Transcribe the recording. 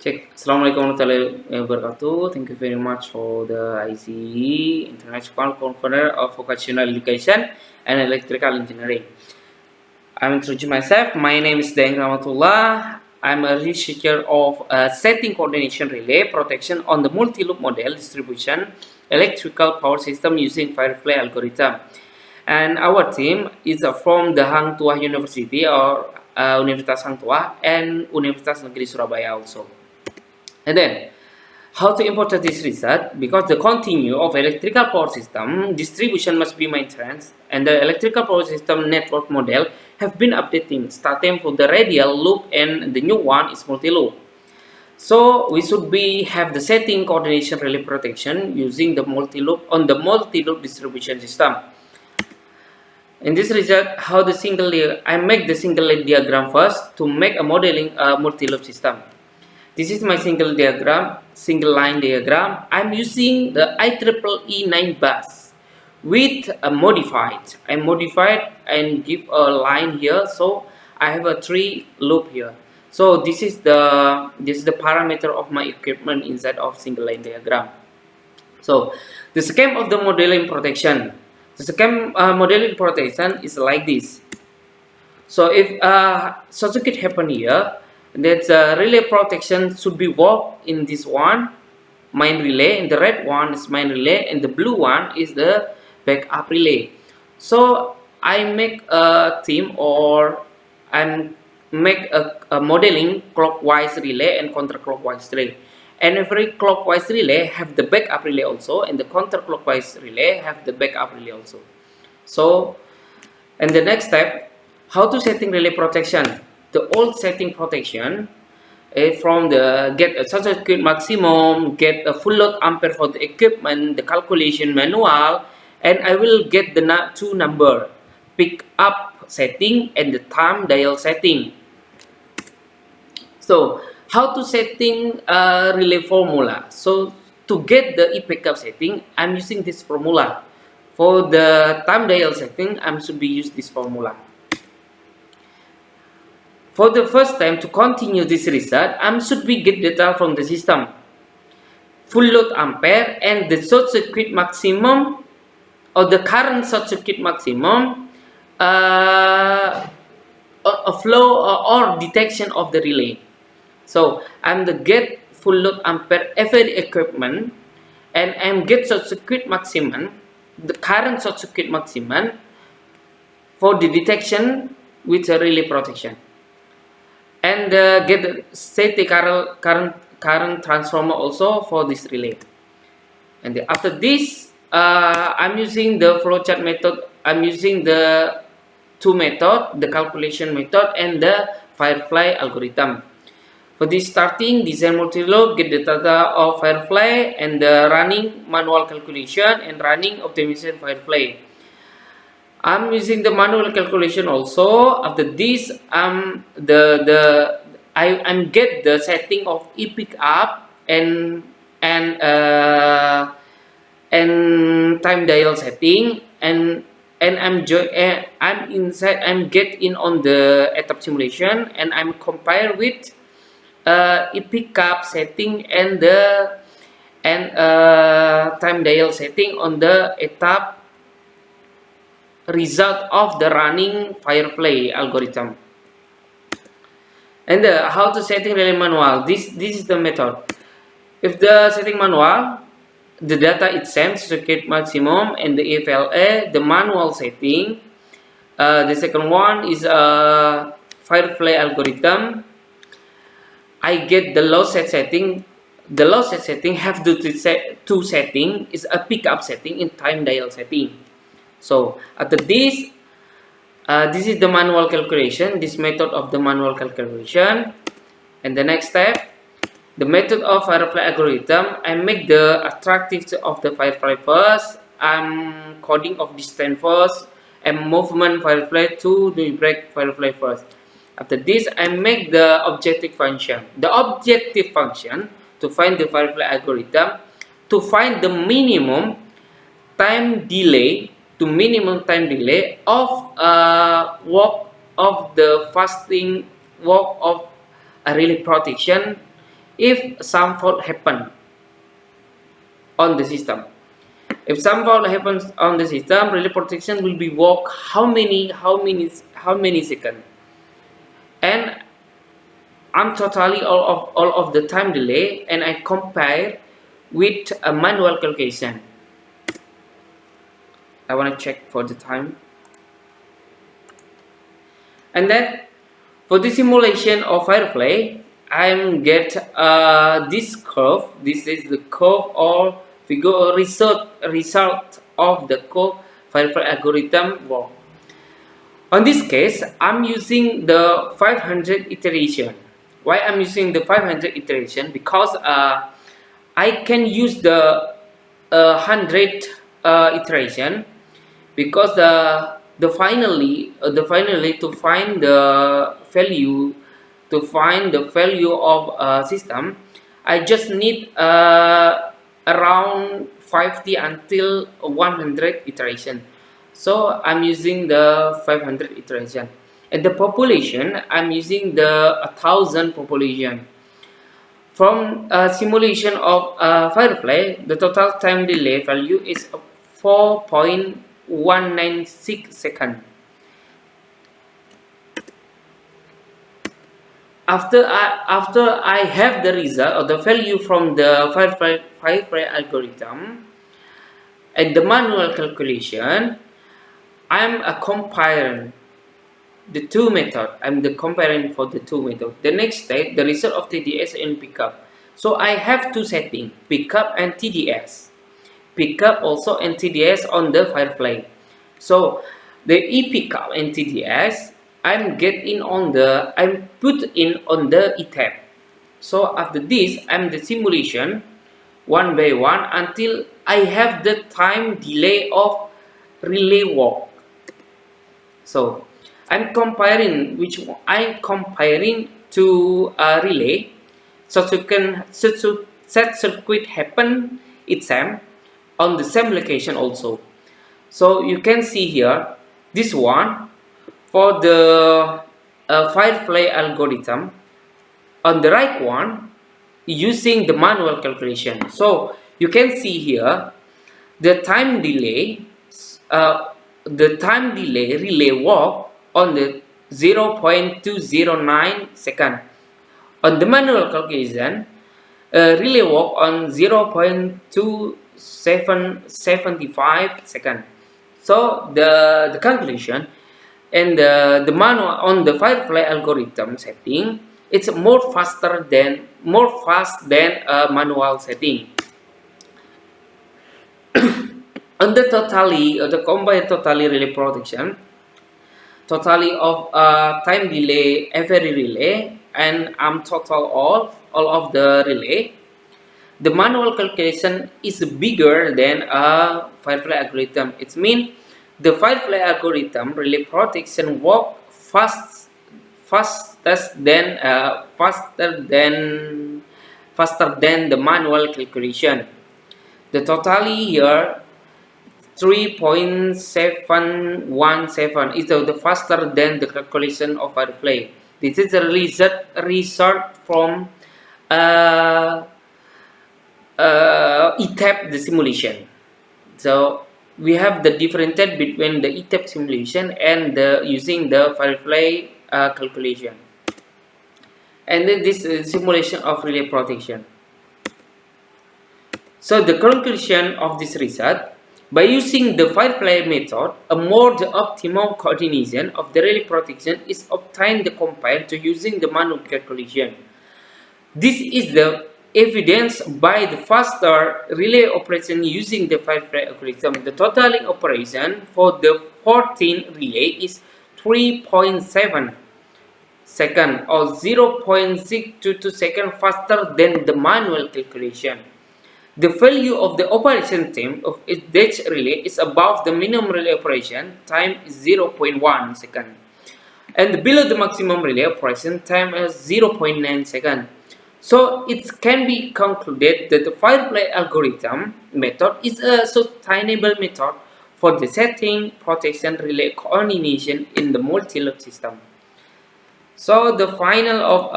Cek. Assalamualaikum warahmatullahi wabarakatuh. Thank you very much for the ICVEE International Conference of Vocational Education and Electrical Engineering. I'm introducing myself. My name is Daeng Ramatullah. I'm a researcher of setting coordination relay protection on the multi-loop model distribution electrical power system using Firefly algorithm. And our team is from the Hang Tuah University or Universitas Hang Tuah and Universitas Negeri Surabaya also. And then, how to import this research? Because the continue of electrical power system distribution must be maintained, and the electrical power system network model have been updating, starting from the radial loop, and the new one is multi-loop. So we should have the setting coordination relay protection using the multi-loop on the multi-loop distribution system. In this result, how the single layer, I make the single layer diagram first to make a modeling multi-loop system. This is my single line diagram. I'm using the IEEE 9 bus with a modified. I modified and give a line here, so I have a 3 loop here. So this is the parameter of my equipment inside of single line diagram. So the scheme of the modeling protection. The scheme modeling protection is like this. So if short circuit happen here, that relay protection should be worked in this one, main relay, and the red one is main relay, and the blue one is the backup relay. So I make a theme, or I make a modeling clockwise relay and counterclockwise relay, and every clockwise relay have the backup relay also, and the counterclockwise relay have the backup relay also. So, and the next step, how to setting relay protection. The old setting protection from the get a short circuit maximum, get a full load ampere for the equipment, the calculation manual, and I will get the 2 number, pick up setting and the time dial setting. So how to setting relay formula? So to get the pickup setting, I'm using this formula. For the time dial setting, I should be use this formula. For the first time to continue this research, I should be get data from the system, full load ampere, and the short circuit maximum or the current short circuit maximum, a flow or detection of the relay. So I'm the get full load ampere every equipment, and I'm get short circuit maximum, the current short circuit maximum for the detection with a relay protection. And get the state current transformer also for this relay. And after this, I'm using the flowchart method. I'm using the 2 method, the calculation method and the Firefly algorithm. For this starting, design multi-loop, get the data of Firefly, and the running manual calculation and running optimization Firefly. I'm using the manual calculation also. After this, I'm get the setting of pick up and time dial setting, and I'm get in on the etap simulation, and I'm compare with pick up setting and the time dial setting on the etap result of the running Firefly algorithm. And how to setting relay manual. This is the method. If the setting manual, the data it sends circuit maximum and the FLA, the manual setting. The second one is Firefly algorithm. I get the low set setting. The low set setting have the 2 setting, is a pickup setting in time dial setting. So after this, this is the manual calculation, this method of the manual calculation. And the next step, the method of Firefly algorithm, I make the attractive of the Firefly first, I'm coding of distance first, and movement Firefly to the break Firefly first. After this, I make the objective function. The objective function to find the Firefly algorithm, to find the minimum time delay of work of the fasting work of a relay protection if some fault happen on the system. If some fault happens on the system, relay protection will be work how many seconds, and I'm totally all of the time delay, and I compare with a manual calculation. I want to check for the time, and then for the simulation of Firefly, I'm get this curve. This is the curve or figure result of the curve Firefly algorithm work. On this case, I'm using the 500 iteration. Why I'm using the 500 iteration? Because I can use the 100 iteration, because the finally to find the value of system, I just need around 50 until 100 iteration. So I'm using the 500 iteration, and the population I'm using the 1000 population. From simulation of Firefly, the total time delay value is 4.196 seconds. After I have the result or the value from the Firefly algorithm and the manual calculation, I'm comparing the two methods. I'm comparing for the two methods. The next step, the result of TDS and pickup. So I have two settings: pickup and TDS. Pickup also and TDS on the Firefly. So the pickup and TDS, I'm put in on the tab. So after this, I'm the simulation one by one until I have the time delay of relay walk. So I'm comparing to a relay. So set circuit happen itself on the same location also. So you can see here this one for the Firefly algorithm. On the right one, using the manual calculation. So you can see here the time delay relay walk on the 0.209 second. On the manual calculation, relay walk on 0.2775 second. So the calculation and the manual on the Firefly algorithm setting, it's more fast than a manual setting. On the combined totally relay protection, totally of time delay every relay, and total all of the relay. The manual calculation is bigger than a Firefly algorithm. It means the Firefly algorithm relay protection work faster than the manual calculation. The totally here 3.717 is the faster than the calculation of Firefly. This is a result from ETAP the simulation. So we have the differentiate between the ETAP simulation and using the Firefly calculation. And then this is simulation of relay protection. So the conclusion of this research: by using the Firefly method, a more optimum coordination of the relay protection is obtained compared to using the manual calculation. This is the evidence by the faster relay operation using the Firefly algorithm. The total operation for the 14 relay is 3.7 seconds or 0.622 seconds faster than the manual calculation. The value of the operation time of each relay is above the minimum relay operation time is 0.1 second, and below the maximum relay operation time is 0.9 second. So it can be concluded that the Firefly algorithm method is a sustainable method for the setting, protection, relay coordination in the multi-loop system. So the final of